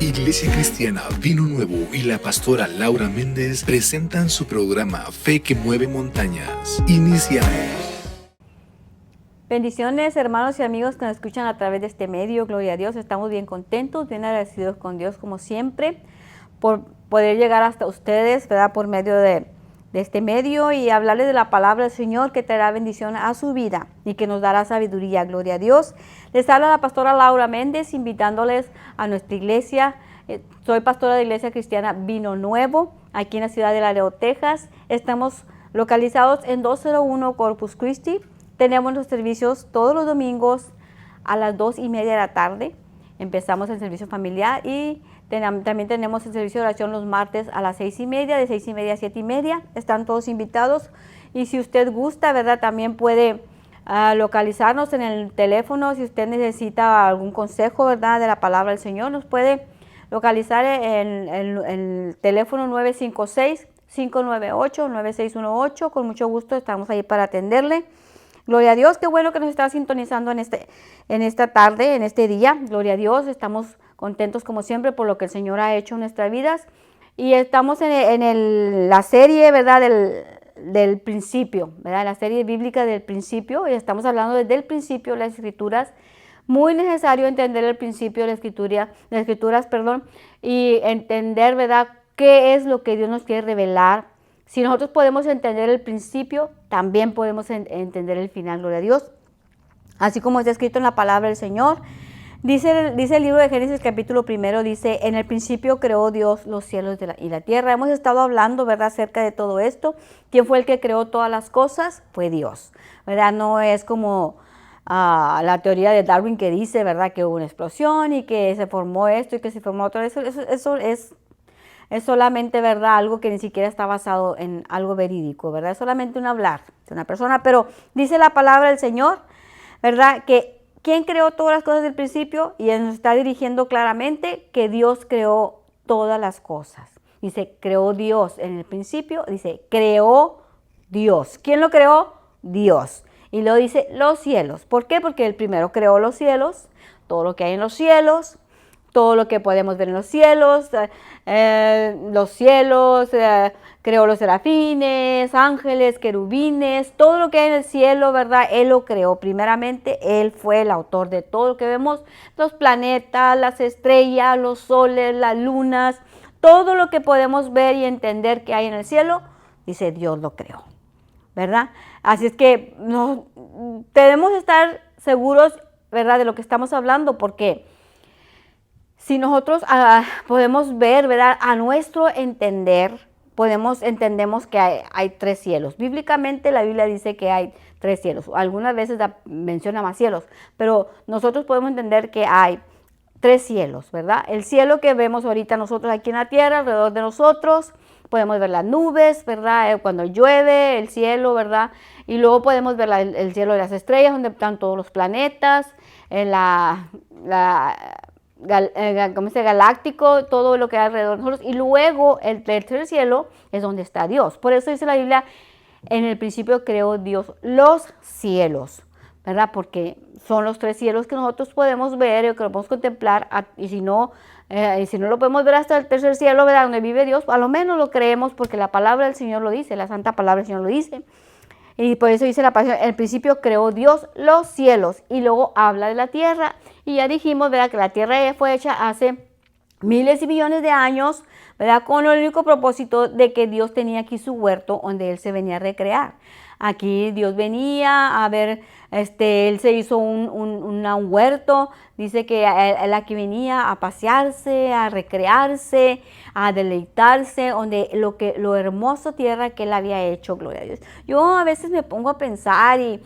Iglesia Cristiana Vino Nuevo y la pastora Laura Méndez presentan su programa Fe que Mueve Montañas. Iniciamos. Bendiciones, hermanos y amigos que nos escuchan a través de este medio. Gloria a Dios, estamos bien contentos, bien agradecidos con Dios como siempre por poder llegar hasta ustedes, ¿verdad? Por medio de este medio y hablarles de la palabra del Señor que traerá bendición a su vida y que nos dará sabiduría. Gloria a Dios. Les habla la pastora Laura Méndez invitándoles a nuestra iglesia. Soy pastora de Iglesia Cristiana Vino Nuevo, aquí en la ciudad de Laredo, Texas. Estamos localizados en 201 Corpus Christi. Tenemos los servicios todos los domingos a las 2:30 de la tarde. Empezamos el servicio familiar y también tenemos el servicio de oración los martes a las 6:30, de 6:30 a 7:30. Están todos invitados. Y si usted gusta, ¿verdad? También puede localizarnos en el teléfono. Si usted necesita algún consejo, ¿verdad? De la palabra del Señor, nos puede localizar en el teléfono 956-598-9618. Con mucho gusto estamos ahí para atenderle. Gloria a Dios, qué bueno que nos está sintonizando en esta tarde, en este día. Gloria a Dios, estamos contentos como siempre por lo que el Señor ha hecho en nuestras vidas. Y estamos en la serie, ¿verdad? Del principio, ¿verdad? La serie bíblica del principio. Y estamos hablando desde el principio de las Escrituras. Muy necesario entender el principio de las Escrituras, y entender, ¿verdad? ¿Qué es lo que Dios nos quiere revelar? Si nosotros podemos entender el principio, también podemos entender el final, gloria a Dios. Así como está escrito en la palabra del Señor. Dice el libro de Génesis capítulo 1, dice, en el principio creó Dios los cielos y la tierra. Hemos estado hablando, ¿verdad?, acerca de todo esto. ¿Quién fue el que creó todas las cosas? Fue Dios, ¿verdad? No es como la teoría de Darwin que dice, ¿verdad?, que hubo una explosión y que se formó esto y que se formó otro. Eso es solamente, ¿verdad?, algo que ni siquiera está basado en algo verídico, ¿verdad? Es solamente un hablar de una persona, pero dice la palabra del Señor, ¿verdad?, que ¿quién creó todas las cosas del principio? Y Él nos está dirigiendo claramente que Dios creó todas las cosas. Dice, creó Dios en el principio, dice, creó Dios. ¿Quién lo creó? Dios. Y luego dice, los cielos. ¿Por qué? Porque Él primero creó los cielos, todo lo que hay en los cielos, todo lo que podemos ver en los cielos, creó los serafines, ángeles, querubines, todo lo que hay en el cielo, ¿verdad? Él lo creó. Primeramente, Él fue el autor de todo lo que vemos, los planetas, las estrellas, los soles, las lunas, todo lo que podemos ver y entender que hay en el cielo, dice, Dios lo creó, ¿verdad? Así es que debemos estar seguros, ¿verdad?, de lo que estamos hablando, porque si nosotros podemos ver, ¿verdad?, a nuestro entender, entendemos que hay tres cielos. Bíblicamente la Biblia dice que hay tres cielos. Algunas veces menciona más cielos, pero nosotros podemos entender que hay tres cielos, ¿verdad? El cielo que vemos ahorita nosotros aquí en la tierra, alrededor de nosotros, podemos ver las nubes, ¿verdad? Cuando llueve, el cielo, ¿verdad? Y luego podemos ver el cielo de las estrellas, donde están todos los planetas, galáctico, todo lo que hay alrededor de nosotros. Y luego el tercer cielo es donde está Dios. Por eso dice la Biblia, en el principio creó Dios los cielos, ¿verdad? Porque son los tres cielos que nosotros podemos ver y que podemos contemplar. Y si no lo podemos ver hasta el tercer cielo, ¿verdad?, donde vive Dios, a lo menos lo creemos porque la palabra del Señor lo dice, la santa palabra del Señor lo dice. Y por eso dice la palabra, en el principio creó Dios los cielos, y luego habla de la tierra. Y ya dijimos, ¿verdad?, que la tierra fue hecha hace miles y millones de años, ¿verdad?, con el único propósito de que Dios tenía aquí su huerto donde Él se venía a recrear. Aquí Dios venía a ver, Él se hizo un huerto, dice que Él aquí venía a pasearse, a recrearse, a deleitarse, donde lo hermoso tierra que Él había hecho, gloria a Dios. Yo a veces me pongo a pensar y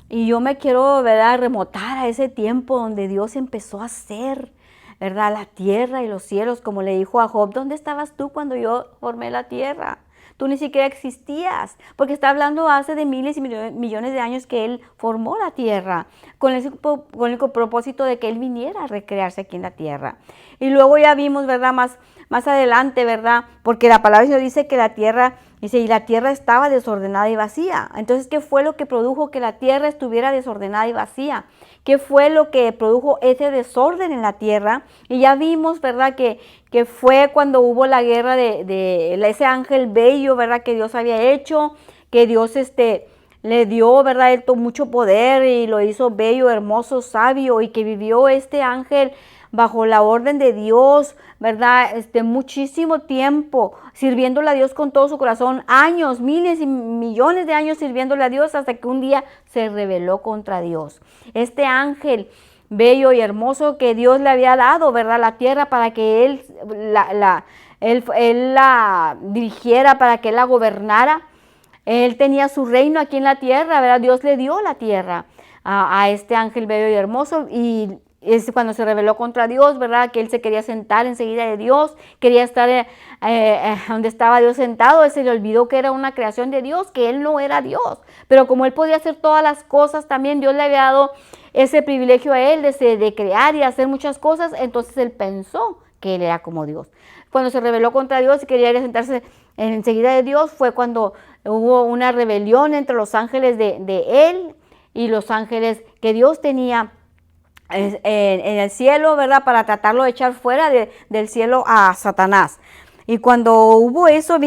yo me quiero, ¿verdad?, remontar a ese tiempo donde Dios empezó a hacer, ¿verdad?, la tierra y los cielos, como le dijo a Job, ¿dónde estabas tú cuando yo formé la tierra? Tú ni siquiera existías, porque está hablando hace de miles y millones de años que Él formó la tierra, con el único propósito de que Él viniera a recrearse aquí en la tierra. Y luego ya vimos, ¿verdad?, más adelante, ¿verdad?, porque la palabra de Dios dice que la tierra Dice, y la tierra estaba desordenada y vacía. Entonces, ¿qué fue lo que produjo que la tierra estuviera desordenada y vacía? ¿Qué fue lo que produjo ese desorden en la tierra? Y ya vimos, ¿verdad? Que fue cuando hubo la guerra de ese ángel bello, ¿verdad? Que Dios había hecho, que Dios le dio, ¿verdad? Él mucho poder y lo hizo bello, hermoso, sabio, y que vivió este ángel bajo la orden de Dios, ¿verdad? Muchísimo tiempo sirviéndole a Dios con todo su corazón, años, miles y millones de años sirviéndole a Dios hasta que un día se rebeló contra Dios. Este ángel bello y hermoso que Dios le había dado, ¿verdad? La tierra para que él la dirigiera, para que él la gobernara. Él tenía su reino aquí en la tierra, ¿verdad? Dios le dio la tierra a este ángel bello y hermoso, y es cuando se rebeló contra Dios, ¿verdad? Que él se quería sentar enseguida de Dios, quería estar donde estaba Dios sentado. Él se le olvidó que era una creación de Dios, que él no era Dios. Pero como él podía hacer todas las cosas, también Dios le había dado ese privilegio a él de crear y hacer muchas cosas. Entonces él pensó que él era como Dios. Cuando se rebeló contra Dios y quería ir a sentarse enseguida de Dios, fue cuando hubo una rebelión entre los ángeles de él y los ángeles que Dios tenía en el cielo, ¿verdad? Para tratarlo de echar fuera del cielo a Satanás. Y cuando hubo eso,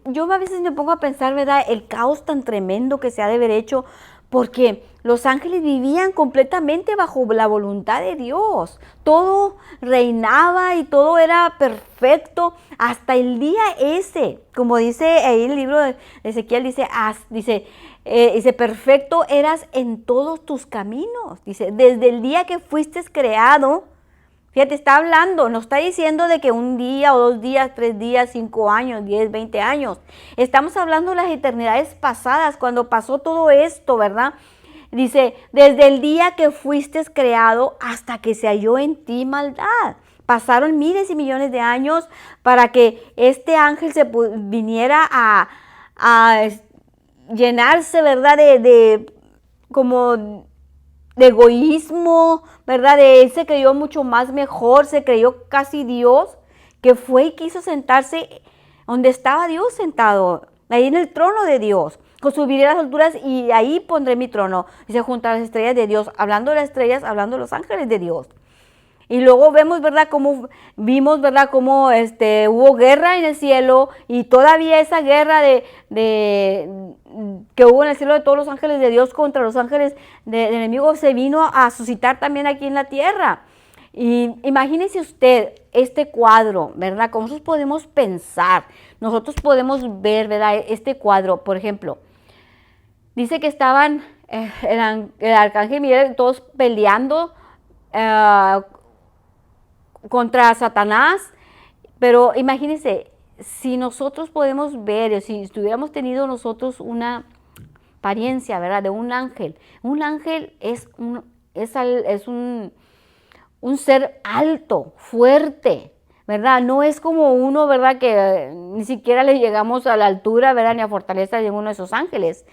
yo a veces me pongo a pensar, ¿verdad? El caos tan tremendo que se ha de haber hecho, porque los ángeles vivían completamente bajo la voluntad de Dios. Todo reinaba y todo era perfecto hasta el día ese. Como dice ahí el libro de Ezequiel, dice, perfecto eras en todos tus caminos. Dice, desde el día que fuiste creado. Fíjate, está hablando, no está diciendo de que un día o 2 días, 3 días, 5 años, 10, 20 años. Estamos hablando de las eternidades pasadas, cuando pasó todo esto, ¿verdad? Dice, desde el día que fuiste creado hasta que se halló en ti maldad. Pasaron miles y millones de años para que este ángel viniera a llenarse, ¿verdad? Como de egoísmo, ¿verdad? Él se creyó mucho más mejor, se creyó casi Dios, que fue y quiso sentarse donde estaba Dios sentado, ahí en el trono de Dios. Subiré a las alturas y ahí pondré mi trono. Dice, junto a las estrellas de Dios, hablando de las estrellas, hablando de los ángeles de Dios. Y luego vimos, ¿verdad? Cómo hubo guerra en el cielo, y todavía esa guerra que hubo en el cielo de todos los ángeles de Dios contra los ángeles del enemigo se vino a suscitar también aquí en la tierra. Y imagínese usted este cuadro, ¿verdad? ¿Cómo nosotros podemos pensar? Nosotros podemos ver, ¿verdad? Este cuadro, por ejemplo, dice que estaban el arcángel Miguel todos peleando contra Satanás, pero imagínense, si nosotros podemos ver, si estuviéramos tenido nosotros una apariencia, ¿verdad? De un ángel es un ser alto, fuerte, ¿verdad? No es como uno, ¿verdad? Que ni siquiera le llegamos a la altura, ¿verdad? Ni a fortaleza de uno de esos ángeles.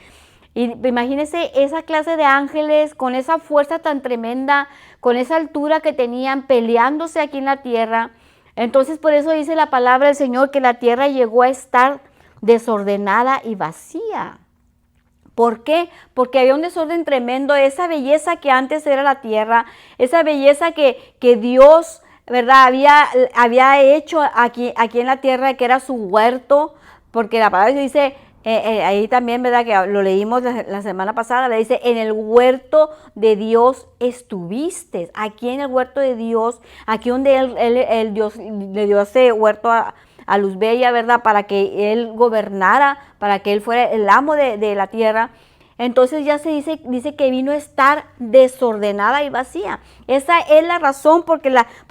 Y imagínense esa clase de ángeles con esa fuerza tan tremenda, con esa altura que tenían, peleándose aquí en la tierra. Entonces por eso dice la palabra del Señor que la tierra llegó a estar desordenada y vacía. ¿Por qué? Porque había un desorden tremendo. Esa belleza que antes era la tierra, esa belleza que Dios, ¿verdad? Había hecho aquí en la tierra, que era su huerto, porque la palabra dice... ahí también, ¿verdad? Que lo leímos la semana pasada, ¿verdad? Dice, en el huerto de Dios estuviste. Aquí en el huerto de Dios, aquí donde Dios le dio ese huerto a Luz Bella, ¿verdad? Para que Él gobernara, para que Él fuera el amo de la tierra. Entonces ya se dice que vino a estar desordenada y vacía. Esa es la razón por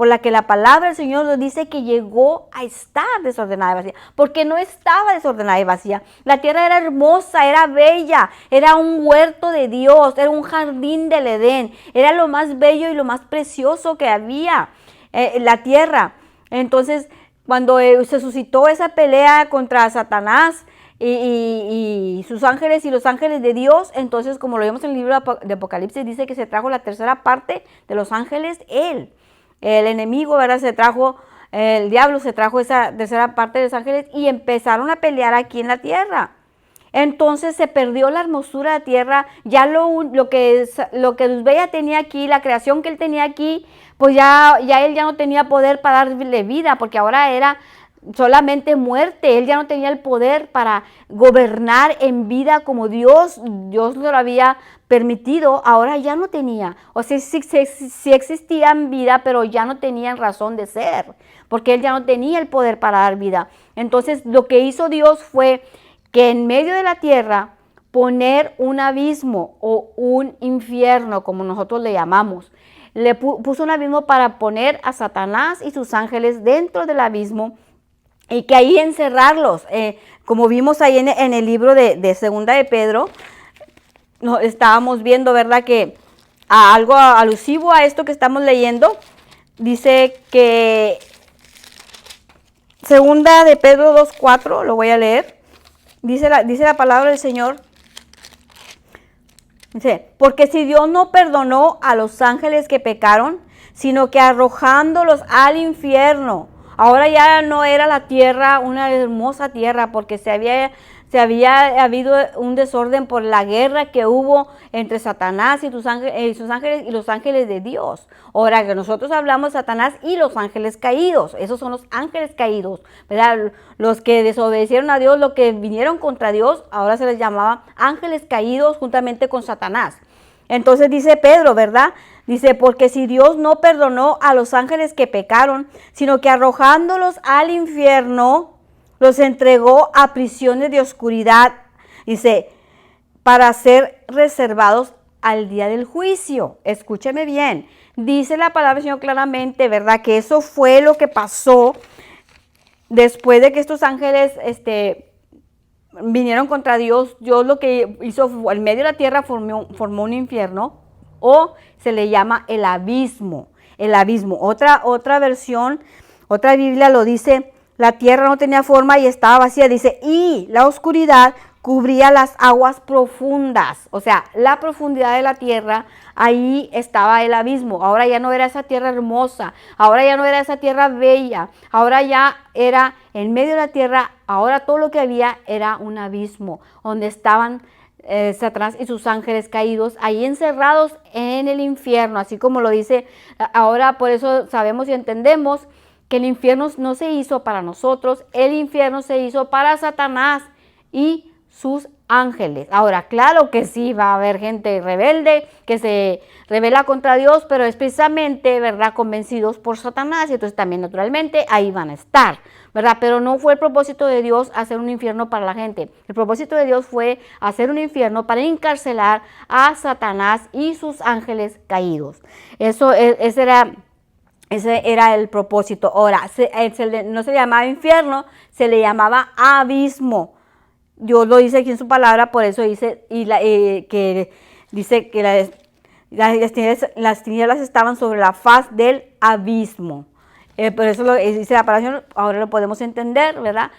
la que la palabra del Señor nos dice que llegó a estar desordenada y vacía. Porque no estaba desordenada y vacía. La tierra era hermosa, era bella, era un huerto de Dios, era un jardín del Edén. Era lo más bello y lo más precioso que había la tierra. Entonces, cuando se suscitó esa pelea contra Satanás, y sus ángeles y los ángeles de Dios, entonces, como lo vemos en el libro de Apocalipsis, dice que se trajo la tercera parte de los ángeles, el enemigo, ¿verdad? Se trajo el diablo se trajo esa tercera parte de los ángeles y empezaron a pelear aquí en la tierra. Entonces se perdió la hermosura de la tierra, ya lo que Luzbella tenía aquí, la creación que él tenía aquí, pues ya él ya no tenía poder para darle vida, porque ahora era solamente muerte. Él ya no tenía el poder para gobernar en vida como Dios lo había permitido, ahora ya no tenía. O sea, sí existían vida, pero ya no tenían razón de ser, porque él ya no tenía el poder para dar vida. Entonces lo que hizo Dios fue que en medio de la tierra poner un abismo o un infierno, como nosotros le llamamos. Le puso un abismo para poner a Satanás y sus ángeles dentro del abismo y que ahí encerrarlos. Como vimos ahí en el libro de Segunda de Pedro, estábamos viendo, ¿verdad?, que algo alusivo a esto que estamos leyendo, dice que Segunda de Pedro 2:4, lo voy a leer. Dice la palabra del Señor, dice, porque si Dios no perdonó a los ángeles que pecaron, sino que arrojándolos al infierno, ahora ya no era la tierra una hermosa tierra, porque se había habido un desorden por la guerra que hubo entre Satanás y sus ángeles y los ángeles de Dios. Ahora que nosotros hablamos de Satanás y los ángeles caídos, esos son los ángeles caídos, ¿verdad? Los que desobedecieron a Dios, los que vinieron contra Dios, ahora se les llamaba ángeles caídos juntamente con Satanás. Entonces dice Pedro, ¿verdad? Dice, porque si Dios no perdonó a los ángeles que pecaron, sino que arrojándolos al infierno, los entregó a prisiones de oscuridad, dice, para ser reservados al día del juicio. Escúcheme bien, dice la palabra del Señor claramente, ¿verdad?, que eso fue lo que pasó después de que estos ángeles vinieron contra Dios. Dios lo que hizo, en medio de la tierra formó un infierno, o se le llama el abismo. El abismo. Otra versión, otra Biblia lo dice, la tierra no tenía forma y estaba vacía, dice, y la oscuridad cubría las aguas profundas. O sea, la profundidad de la tierra, ahí estaba el abismo. Ahora ya no era esa tierra hermosa, ahora ya no era esa tierra bella, ahora ya era en medio de la tierra, ahora todo lo que había era un abismo, donde estaban Satanás y sus ángeles caídos, ahí encerrados en el infierno, así como lo dice. Ahora por eso sabemos y entendemos que el infierno no se hizo para nosotros, el infierno se hizo para Satanás y sus ángeles. Ahora, claro que sí, va a haber gente rebelde que se rebela contra Dios, pero es precisamente, ¿verdad?, convencidos por Satanás, y entonces también naturalmente ahí van a estar, ¿verdad? Pero no fue el propósito de Dios hacer un infierno para la gente. El propósito de Dios fue hacer un infierno para encarcelar a Satanás y sus ángeles caídos. Ese era el propósito. Ahora, no se llamaba infierno, se le llamaba abismo. Dios lo dice aquí en su palabra, por eso dice, que dice que las tinieblas estaban sobre la faz del abismo. Por eso dice la palabra, ahora lo podemos entender, ¿verdad?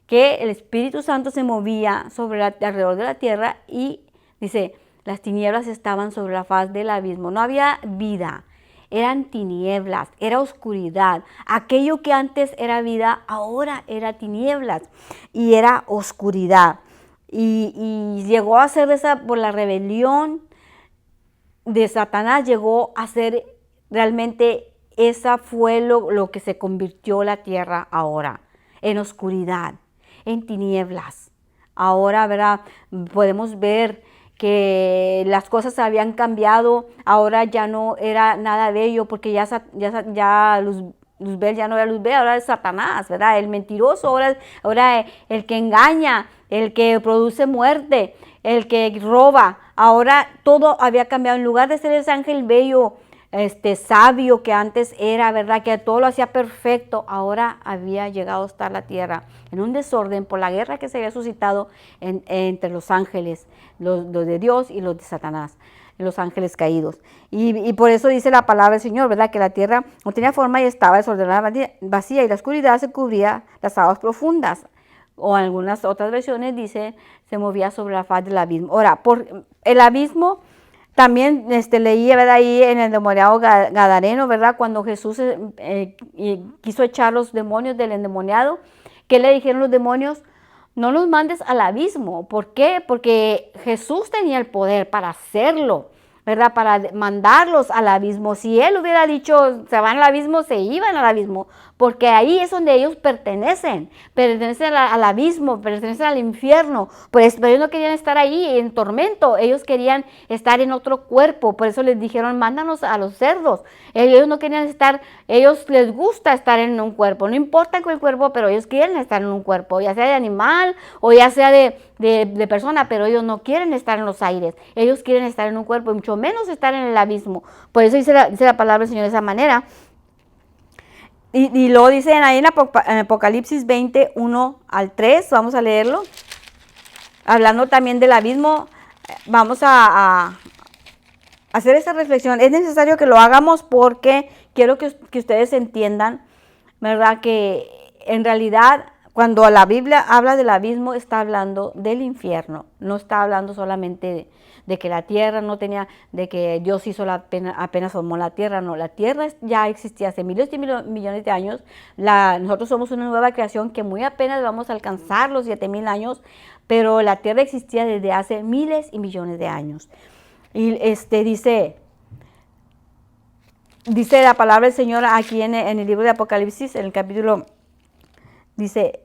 Que el Espíritu Santo se movía alrededor de la tierra y dice, las tinieblas estaban sobre la faz del abismo. No había vida. Eran tinieblas, era oscuridad. Aquello que antes era vida, ahora era tinieblas y era oscuridad. Y llegó a ser por la rebelión de Satanás, llegó a ser realmente, esa fue lo que se convirtió la tierra ahora, en oscuridad, en tinieblas. Ahora, ¿verdad?, podemos ver que las cosas habían cambiado, ahora ya no era nada de ello, porque ya Luzbel ya no era Luzbel, ahora es Satanás, ¿verdad? El mentiroso, ahora el que engaña, el que produce muerte, el que roba. Ahora todo había cambiado. En lugar de ser ese ángel bello, sabio que antes era, ¿verdad?, que todo lo hacía perfecto, ahora había llegado a estar la tierra en un desorden por la guerra que se había suscitado entre los ángeles, los de Dios y los de Satanás, los ángeles caídos. Y por eso dice la palabra del Señor, ¿verdad?, que la tierra no tenía forma y estaba desordenada, vacía, y la oscuridad se cubría las aguas profundas. O en algunas otras versiones dice, se movía sobre la faz del abismo. Ahora, por el abismo, También leí, ¿verdad? Ahí en el endemoniado gadareno, ¿verdad? Cuando Jesús quiso echar los demonios del endemoniado, ¿qué le dijeron los demonios? No los mandes al abismo. ¿Por qué? Porque Jesús tenía el poder para hacerlo, ¿verdad? Para mandarlos al abismo. Si él hubiera dicho, se van al abismo, se iban al abismo, porque ahí es donde ellos pertenecen al abismo, pertenecen al infierno. Pero ellos no querían estar ahí en tormento, ellos querían estar en otro cuerpo. Por eso les dijeron, mándanos a los cerdos. Ellos no querían estar, ellos les gusta estar en un cuerpo, no importa con el cuerpo, pero ellos quieren estar en un cuerpo, ya sea de animal o ya sea de persona, pero ellos no quieren estar en los aires, ellos quieren estar en un cuerpo y mucho menos estar en el abismo. Por eso dice la palabra del Señor de esa manera. Y luego dicen ahí en Apocalipsis 20, 1 al 3, vamos a leerlo. Hablando también del abismo, vamos a hacer esta reflexión. Es necesario que lo hagamos porque quiero que ustedes entiendan, ¿verdad? Que en realidad cuando la Biblia habla del abismo está hablando del infierno, no está hablando solamente de que la tierra no tenía, de que Dios hizo apenas formó la tierra. No, la tierra ya existía hace miles y millones de años. Nosotros somos una nueva creación que muy apenas vamos a alcanzar los 7,000 años, pero la tierra existía desde hace miles y millones de años. Y dice la palabra del Señor aquí en el libro de Apocalipsis, en el capítulo, dice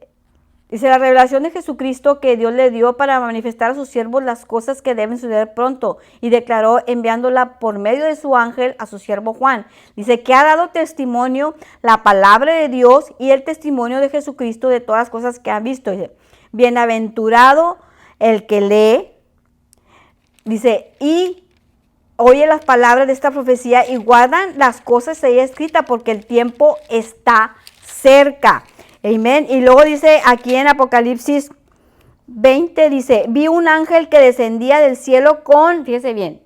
la revelación de Jesucristo que Dios le dio para manifestar a sus siervos las cosas que deben suceder pronto, y declaró enviándola por medio de su ángel a su siervo Juan. Dice que ha dado testimonio la palabra de Dios y el testimonio de Jesucristo de todas las cosas que han visto. Dice, bienaventurado el que lee, dice, y oye las palabras de esta profecía y guardan las cosas ahí escritas, porque el tiempo está cerca. Amén. Y luego dice aquí en Apocalipsis 20, dice, vi un ángel que descendía del cielo fíjese bien,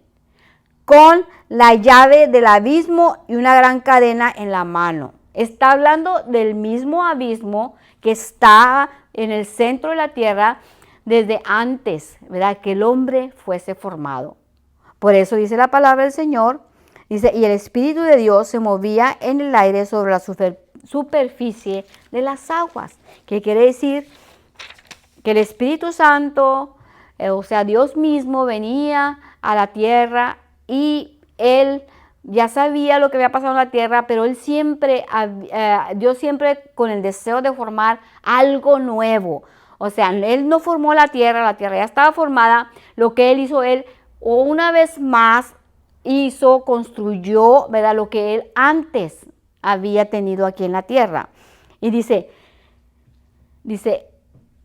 con la llave del abismo y una gran cadena en la mano. Está hablando del mismo abismo que está en el centro de la tierra desde antes, ¿verdad?, que el hombre fuese formado. Por eso dice la palabra del Señor, dice, y el Espíritu de Dios se movía en el aire sobre la superficie de las aguas. ¿Qué quiere decir? Que el Espíritu Santo, o sea, Dios mismo venía a la tierra y Él ya sabía lo que había pasado en la tierra, pero Él siempre, Dios siempre con el deseo de formar algo nuevo. O sea, Él no formó la tierra ya estaba formada. Lo que Él hizo, Él una vez más construyó, ¿verdad?, lo que Él antes había tenido aquí en la tierra. Y dice,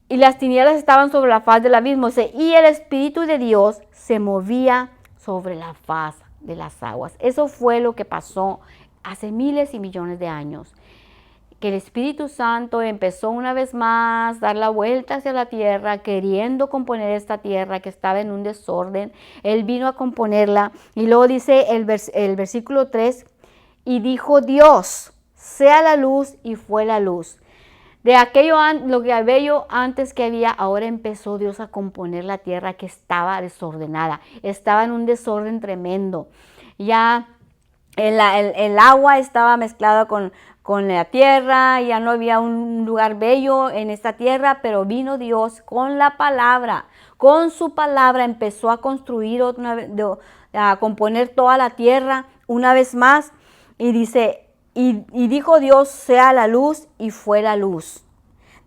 y las tinieblas estaban sobre la faz del abismo, y el Espíritu de Dios se movía sobre la faz de las aguas. Eso fue lo que pasó hace miles y millones de años, que el Espíritu Santo empezó una vez más a dar la vuelta hacia la tierra, queriendo componer esta tierra que estaba en un desorden. Él vino a componerla, y luego dice el versículo 3, y dijo Dios, sea la luz, y fue la luz. De aquello, lo que había antes que había, ahora empezó Dios a componer la tierra que estaba desordenada, estaba en un desorden tremendo. Ya el agua estaba mezclada con la tierra, ya no había un lugar bello en esta tierra, pero vino Dios con la palabra, con su palabra empezó a construir a componer toda la tierra una vez más. Y dice, y dijo Dios, sea la luz, y fue la luz.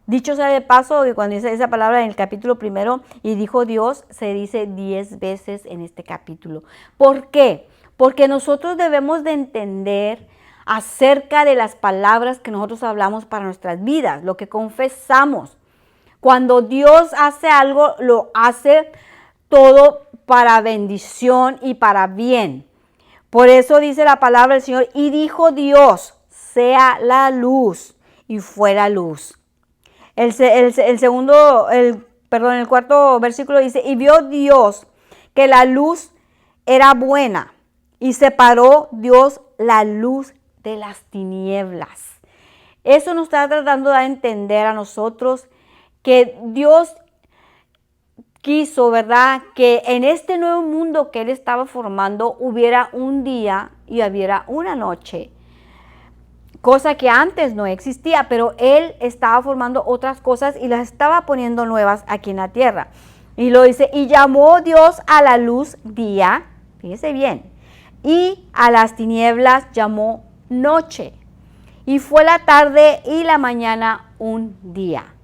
Dicho sea de paso, que cuando dice esa palabra en el capítulo 1, y dijo Dios, se dice 10 veces en este capítulo. ¿Por qué? Porque nosotros debemos de entender acerca de las palabras que nosotros hablamos para nuestras vidas, lo que confesamos. Cuando Dios hace algo, lo hace todo para bendición y para bien. Por eso dice la palabra del Señor, y dijo Dios, sea la luz, y fue la luz. El cuarto versículo dice, y vio Dios que la luz era buena, y separó Dios la luz de las tinieblas. Eso nos está tratando de entender a nosotros que Dios quiso, ¿verdad?, que en este nuevo mundo que Él estaba formando hubiera un día y hubiera una noche, cosa que antes no existía, pero Él estaba formando otras cosas y las estaba poniendo nuevas aquí en la tierra. Y lo dice, y llamó Dios a la luz día, fíjese bien, y a las tinieblas llamó noche. Y fue la tarde y la mañana un día.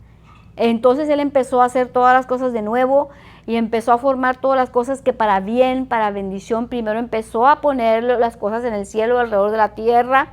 Entonces Él empezó a hacer todas las cosas de nuevo y empezó a formar todas las cosas que para bien, para bendición. Primero empezó a poner las cosas en el cielo alrededor de la tierra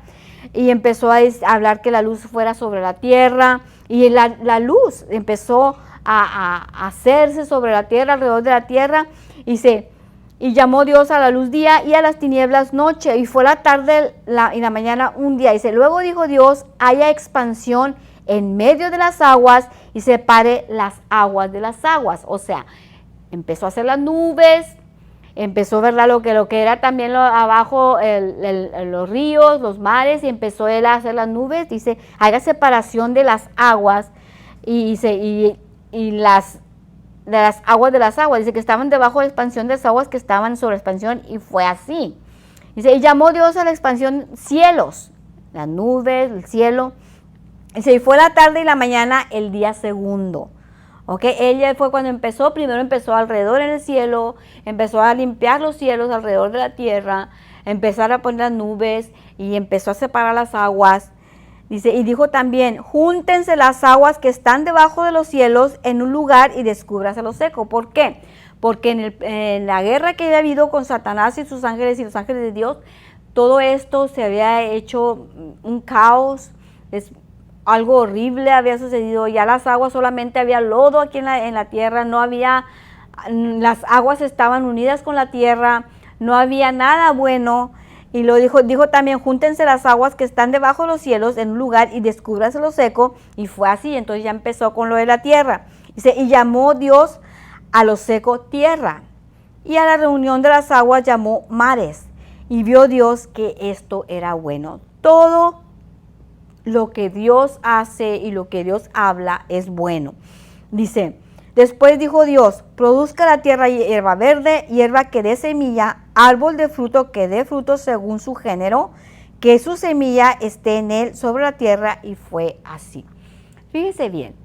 y empezó a hablar que la luz fuera sobre la tierra y la luz empezó a hacerse sobre la tierra, alrededor de la tierra, y llamó Dios a la luz día y a las tinieblas noche, y fue la tarde y la mañana un día. Dice, luego dijo Dios, haya expansión en medio de las aguas y separe las aguas de las aguas. O sea, empezó a hacer las nubes, empezó, ¿verdad?, lo que era también abajo los ríos, los mares, y empezó Él a hacer las nubes. Dice, haga separación de las aguas y de las aguas de las aguas. Dice que estaban debajo de la expansión de las aguas que estaban sobre expansión, y fue así. Dice, y llamó Dios a la expansión cielos, las nubes, el cielo. Dice, y fue la tarde y la mañana el día segundo. Ok, ella fue cuando empezó, primero empezó alrededor en el cielo, empezó a limpiar los cielos alrededor de la tierra, empezar a poner las nubes y empezó a separar las aguas. Dice, y dijo también, júntense las aguas que están debajo de los cielos en un lugar y descúbrase lo seco. ¿Por qué? Porque en la guerra que había habido con Satanás y sus ángeles y los ángeles de Dios, todo esto se había hecho un caos, algo horrible había sucedido. Ya las aguas, solamente había lodo aquí en la tierra, no había, las aguas estaban unidas con la tierra, no había nada bueno. Y lo dijo también, júntense las aguas que están debajo de los cielos en un lugar y descúbrase lo seco. Y fue así, entonces ya empezó con lo de la tierra. Dice, y llamó Dios a lo seco tierra, y a la reunión de las aguas llamó mares. Y vio Dios que esto era bueno. Todo lo que Dios hace y lo que Dios habla es bueno. Dice, después dijo Dios, produzca la tierra hierba verde, hierba que dé semilla, árbol de fruto que dé fruto según su género, que su semilla esté en él sobre la tierra, y fue así. Fíjese bien,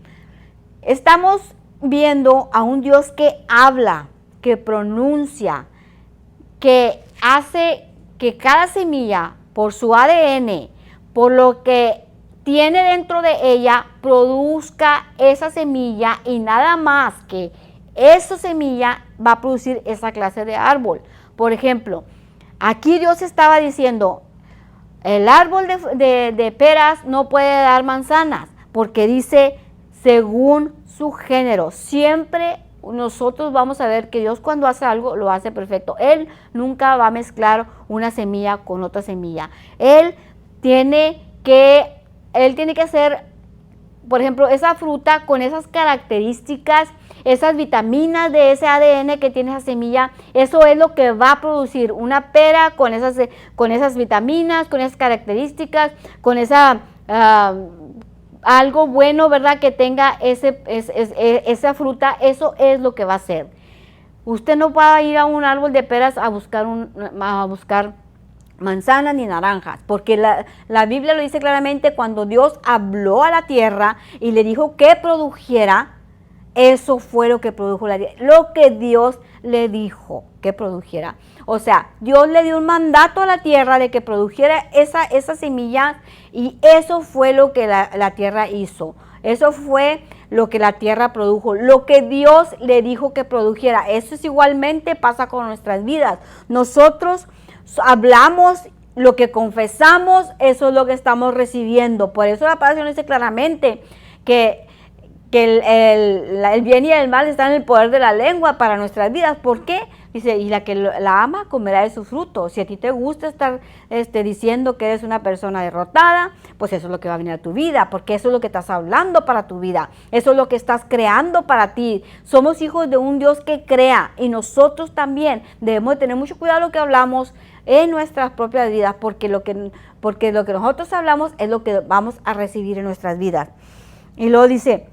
estamos viendo a un Dios que habla, que pronuncia, que hace que cada semilla, por su ADN, por lo que tiene dentro de ella, produzca esa semilla, y nada más que esa semilla va a producir esa clase de árbol. Por ejemplo, aquí Dios estaba diciendo, el árbol de peras no puede dar manzanas, porque dice según su género. Siempre nosotros vamos a ver que Dios, cuando hace algo, lo hace perfecto. Él nunca va a mezclar una semilla con otra semilla. Él tiene que hacer, por ejemplo, esa fruta con esas características, esas vitaminas de ese ADN que tiene esa semilla. Eso es lo que va a producir una pera con esas vitaminas, con esas características, con esa algo bueno, ¿verdad?, que tenga esa fruta. Eso es lo que va a hacer. Usted no va a ir a un árbol de peras a buscar manzanas ni naranjas, porque la Biblia lo dice claramente. Cuando Dios habló a la tierra y le dijo que produjera, eso fue lo que produjo la tierra, lo que Dios le dijo que produjera. O sea, Dios le dio un mandato a la tierra de que produjera esa semilla, y eso fue lo que la tierra hizo. Eso fue lo que la tierra produjo, lo que Dios le dijo que produjera. Eso es igualmente pasa con nuestras vidas. Nosotros hablamos lo que confesamos, eso es lo que estamos recibiendo. Por eso la palabra dice claramente que el bien y el mal están en el poder de la lengua para nuestras vidas. ¿Por qué? Dice, y la que la ama comerá de su fruto. Si a ti te gusta estar diciendo que eres una persona derrotada, pues eso es lo que va a venir a tu vida, porque eso es lo que estás hablando para tu vida, eso es lo que estás creando para ti. Somos hijos de un Dios que crea, y nosotros también debemos de tener mucho cuidado lo que hablamos en nuestras propias vidas, porque lo que nosotros hablamos es lo que vamos a recibir en nuestras vidas. Y luego dice,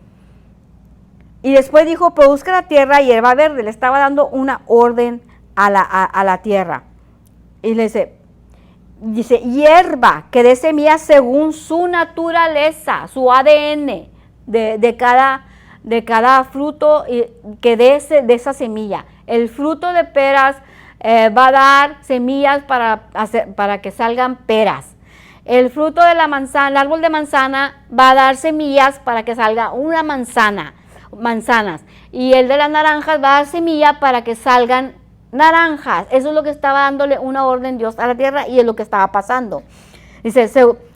Y después dijo, produzca la tierra hierba verde. Le estaba dando una orden a la tierra. Y le dice, hierba que dé semilla según su naturaleza, su ADN de cada fruto que dé de esa semilla. El fruto de peras va a dar semillas para que salgan peras. El fruto de la manzana, el árbol de manzana va a dar semillas para que salga una manzanas. Y el de las naranjas va a dar semilla para que salgan naranjas. Eso es lo que estaba dándole una orden Dios a la tierra y es lo que estaba pasando. Dice,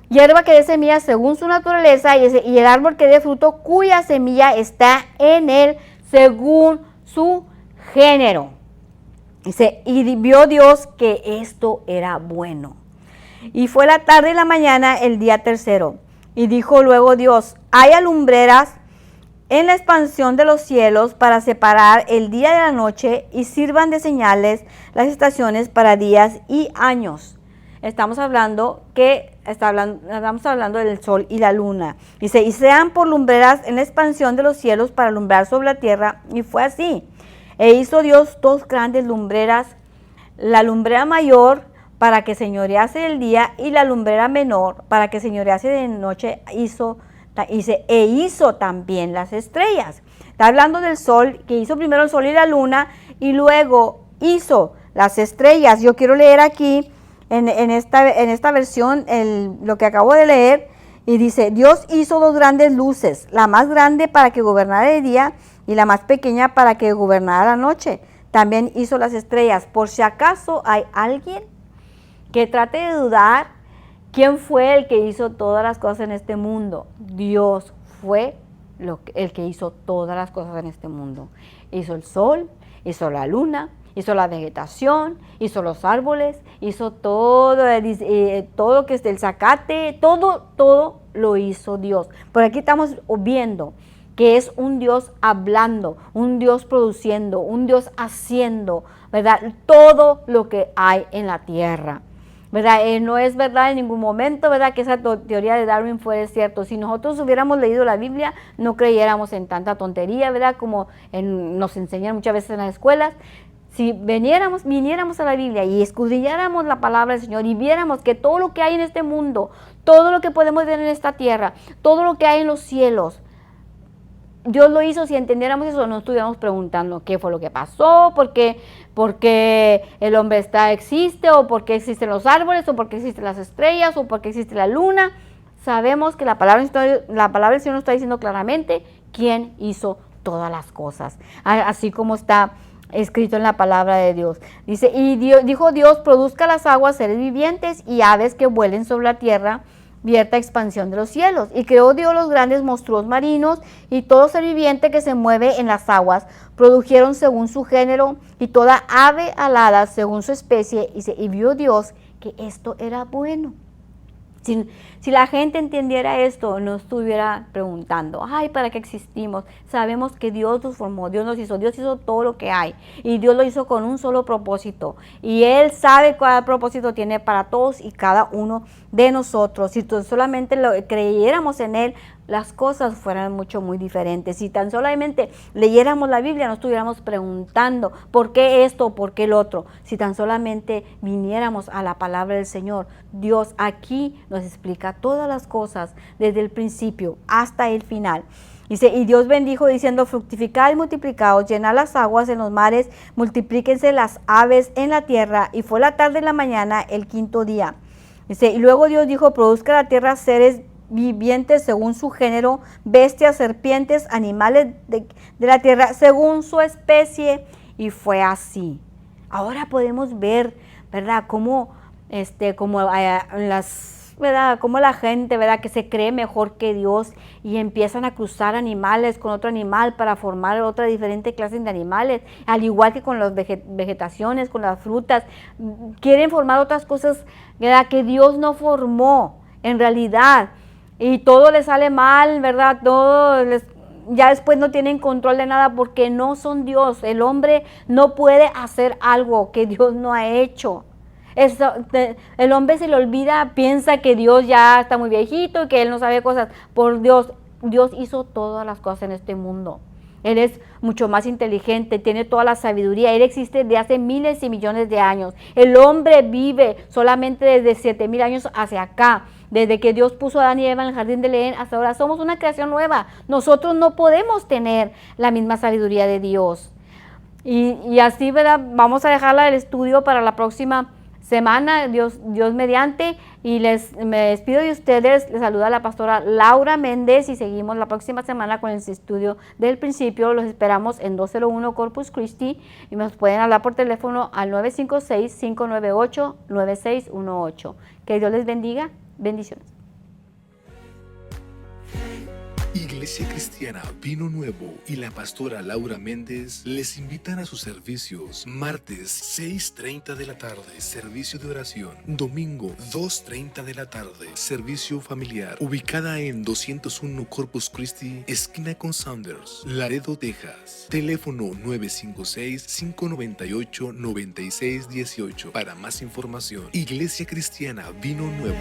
hierba que dé semilla según su naturaleza y el árbol que dé fruto cuya semilla está en él según su género. Dice, y vio Dios que esto era bueno. Y fue la tarde y la mañana el día tercero. Y dijo luego Dios, haya lumbreras en la expansión de los cielos para separar el día de la noche y sirvan de señales las estaciones para días y años. Estamos hablando del sol y la luna. Dice, y sean por lumbreras en la expansión de los cielos para alumbrar sobre la tierra. Y fue así. E hizo Dios dos grandes lumbreras, la lumbrera mayor para que señorease el día y la lumbrera menor para que señorease de noche. Hizo también las estrellas. Está hablando del sol, que hizo primero el sol y la luna y luego hizo las estrellas. Yo quiero leer aquí en esta versión lo que acabo de leer y dice, Dios hizo dos grandes luces, la más grande para que gobernara el día y la más pequeña para que gobernara la noche. También hizo las estrellas. Por si acaso hay alguien que trate de dudar quién fue el que hizo todas las cosas en este mundo. Dios fue el que hizo todas las cosas en este mundo. Hizo el sol, hizo la luna, hizo la vegetación, hizo los árboles, hizo todo lo que es el zacate, todo lo hizo Dios. Por aquí estamos viendo que es un Dios hablando, un Dios produciendo, un Dios haciendo, ¿verdad? Todo lo que hay en la tierra. ¿Verdad? No es verdad en ningún momento, ¿verdad?, que esa teoría de Darwin fuera cierto. Si nosotros hubiéramos leído la Biblia, no creyéramos en tanta tontería, ¿verdad?, como nos enseñan muchas veces en las escuelas. Si viniéramos a la Biblia y escudriñáramos la palabra del Señor y viéramos que todo lo que hay en este mundo, todo lo que podemos ver en esta tierra, todo lo que hay en los cielos, Dios lo hizo. Si entendiéramos eso, no estuviéramos preguntando qué fue lo que pasó, por qué el hombre existe, o por qué existen los árboles, o por qué existen las estrellas, o por qué existe la luna. Sabemos que la palabra del Señor nos está diciendo claramente quién hizo todas las cosas, así como está escrito en la palabra de Dios. Dice, y dijo Dios, produzca las aguas seres vivientes y aves que vuelen sobre la tierra, abierta expansión de los cielos. Y creó Dios los grandes monstruos marinos y todo ser viviente que se mueve en las aguas, produjeron según su género, y toda ave alada según su especie, y vio Dios que esto era bueno. Si la gente entendiera esto, no estuviera preguntando, ay, ¿para qué existimos? Sabemos que Dios nos formó, Dios hizo todo lo que hay, y Dios lo hizo con un solo propósito, y Él sabe cuál propósito tiene para todos y cada uno de nosotros. Si solamente creyéramos en Él, las cosas fueran muy diferentes. Si tan solamente leyéramos la Biblia, no estuviéramos preguntando por qué esto, por qué el otro. Si tan solamente viniéramos a la palabra del Señor, Dios aquí nos explica todas las cosas desde el principio hasta el final. Dice, y Dios bendijo diciendo, fructificad y multiplicaos, llenad las aguas en los mares, multiplíquense las aves en la tierra. Y fue la tarde y la mañana el quinto día. Dice, y luego Dios dijo, produzca la tierra seres vivientes según su género, bestias, serpientes, animales de la tierra según su especie, y fue así. Ahora podemos ver, ¿verdad?, cómo la gente, ¿verdad?, que se cree mejor que Dios y empiezan a cruzar animales con otro animal para formar otra diferente clase de animales, al igual que con las vegetaciones, con las frutas, quieren formar otras cosas, ¿verdad?, que Dios no formó en realidad. Y todo les sale mal, ¿verdad? Ya después no tienen control de nada porque no son Dios. El hombre no puede hacer algo que Dios no ha hecho. El hombre se le olvida, piensa que Dios ya está muy viejito y que Él no sabe cosas. Por Dios, Dios hizo todas las cosas en este mundo. Él es mucho más inteligente, tiene toda la sabiduría. Él existe desde hace miles y millones de años. El hombre vive solamente desde 7,000 años hacia acá. Desde que Dios puso a Adán y Eva en el jardín del Edén hasta ahora somos una creación nueva. Nosotros no podemos tener la misma sabiduría de Dios. Y así, ¿verdad? Vamos a dejarla el estudio para la próxima semana, Dios mediante, y me despido de ustedes. Les saluda la pastora Laura Méndez y seguimos la próxima semana con el estudio del principio. Los esperamos en 201 Corpus Christi y nos pueden hablar por teléfono al 956-598-9618. Que Dios les bendiga. Bendiciones. Iglesia Cristiana Vino Nuevo y la pastora Laura Méndez les invitan a sus servicios martes 6:30 de la tarde, servicio de oración, domingo 2:30 de la tarde, servicio familiar, ubicada en 201 Corpus Christi, esquina con Saunders, Laredo, Texas. Teléfono 956-598-9618 para más información. Iglesia Cristiana Vino Nuevo.